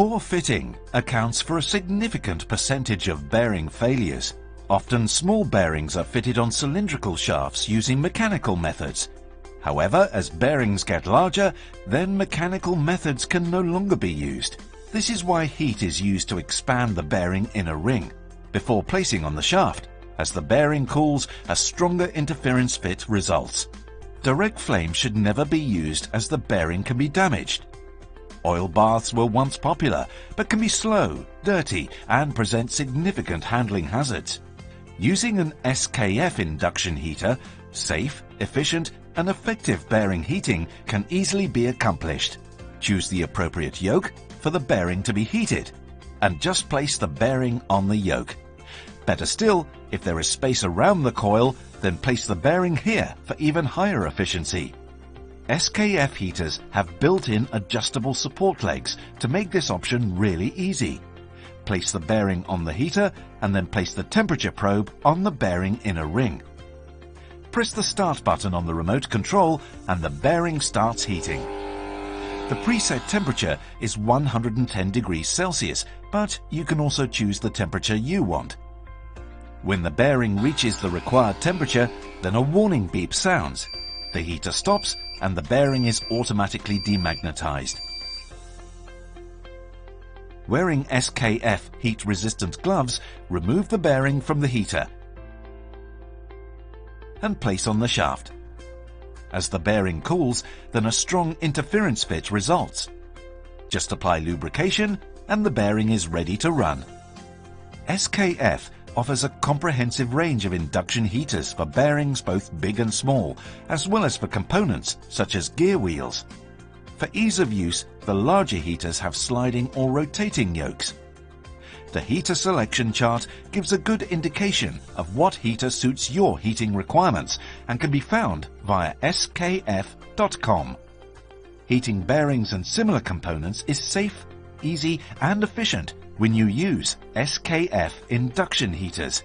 Poor fitting accounts for a significant percentage of bearing failures. Often small bearings are fitted on cylindrical shafts using mechanical methods. However, as bearings get larger, then mechanical methods can no longer be used. This is why heat is used to expand the bearing inner ring before placing on the shaft. As the bearing cools, a stronger interference fit results. Direct flame should never be used as the bearing can be damaged. Oil baths were once popular, but can be slow, dirty, and present significant handling hazards. Using an SKF induction heater, safe, efficient, and effective bearing heating can easily be accomplished. Choose the appropriate yoke for the bearing to be heated, and just place the bearing on the yoke. Better still, if there is space around the coil, then place the bearing here for even higher efficiency. SKF heaters have built-in adjustable support legs to make this option really easy. Place the bearing on the heater and then place the temperature probe on the bearing inner ring. Press the start button on the remote control and the bearing starts heating. The preset temperature is 110 degrees Celsius, but you can also choose the temperature you want. When the bearing reaches the required temperature, then a warning beep sounds. The heater stops and the bearing is automatically demagnetized. Wearing SKF heat-resistant gloves, remove the bearing from the heater and place on the shaft. As the bearing cools, then a strong interference fit results. Just apply lubrication and the bearing is ready to run. SKF offers a comprehensive range of induction heaters for bearings both big and small, as well as for components such as gear wheels. For ease of use, the larger heaters have sliding or rotating yokes. The heater selection chart gives a good indication of what heater suits your heating requirements and can be found via skf.com. Heating bearings and similar components is safe, easy and efficient when you use SKF induction heaters.